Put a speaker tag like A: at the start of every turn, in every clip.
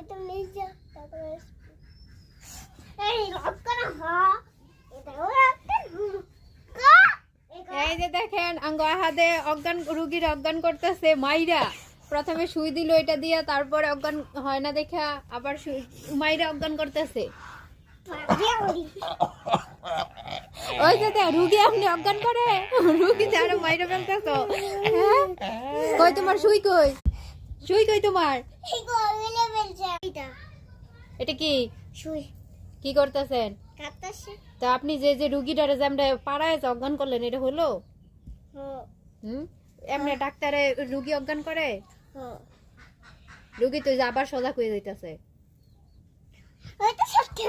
A: তো নিচে তারপরে এই লক করা এটা ওরা
B: এই যে দেখেন আঙ্গ হাতে অজ্ঞান রুগীর অজ্ঞান করতেছে মাইরা প্রথমে সুই দিল এটা দিয়া তারপরে অজ্ঞান হয় না দেখা আবার মাইরা অজ্ঞান করতেছে ওই যে রুগী আপনি অজ্ঞান করে রুগী আরো মাইরা ফেলতেছো কই তোমার সুই কই সুই কই তোমার
A: এই গো মিলে ফেলছে
B: এটা কি
A: সুই
B: কি করতেছেন
A: কাটতাছে
B: তা আপনি যে যে রুগীটারে যে আমরা পাড়ায় অজ্ঞান করলেন এটা হলো এমনি ডাক্তারে রুগী অজ্ঞান করে রুগী তো আবার সোজা হয়ে যাইতেছে
A: ওইটা সত্যি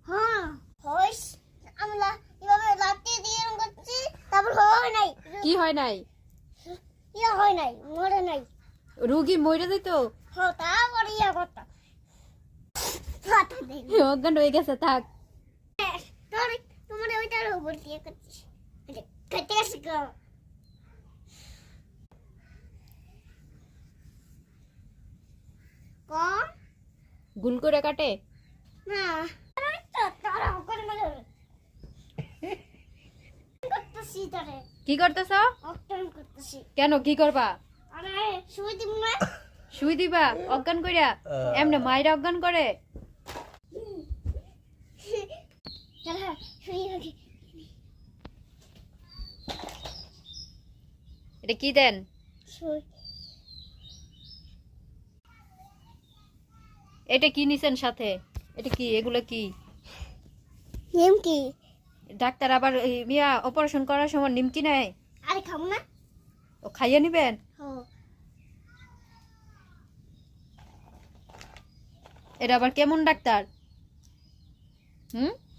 A: হ্যাঁ হইস আমরা এভাবে লাঠি দিয়ে এরকম করছি তারপর হয় নাই
B: কি হয় নাই
A: ইয়া হয় নাই মরে নাই
B: রুগী মরে যেত
A: হ্যাঁ তারপর ইয়া করতাম
B: অজ্ঞান হয়ে গেছে থাক
A: তোর তোমার ওইটার উপর দিয়ে করছিস কেটে গেছে গো কম
B: গুল করে কাটে
A: না তারা করে মানে করতেছি তারে
B: কি করতেছ
A: অজ্ঞান করতেছি
B: কেন কি করবা
A: আরে শুই দিব না
B: সুই দিবা অজ্ঞান কইরা এমনি মাইরা অজ্ঞান করে
A: চলো শুই রাখি
B: এটা কি দেন
A: শুই
B: এটা কি নিছেন সাথে এটা কি এগুলো কি
A: নিমকি
B: ডাক্তার আবার মিয়া অপারেশন করার সময় নিমকি নেয়
A: আরে খাবো না
B: ও খাইয়ে নিবেন
A: হ্যাঁ
B: এটা আবার কেমন ডাক্তার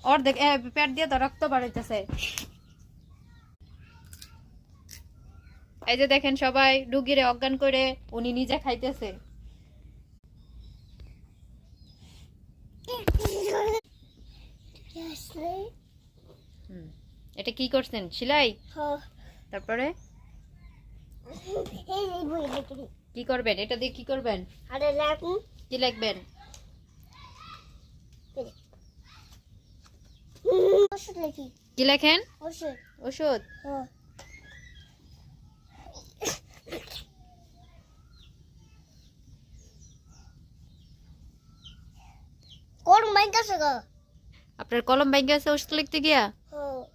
B: অর্ধেক পেট দিয়ে তো রক্ত বাড়াইতেছে এই যে দেখেন সবাই রুগীরে অজ্ঞান করে উনি নিজে খাইতেছে এটা কি করছেন সেলাই তারপরে কি করবেন এটা দিয়ে কি করবেন
A: আরে লাগু
B: কি লিখবেন
A: ওষুধ লিখি
B: কি লেখেন
A: ওষুধ
B: ওষুধ
A: কোন মাইক আছে গো
B: আপনার কলম ভেঙে গেছে ওষুধ লিখতে গিয়া
A: হ্যাঁ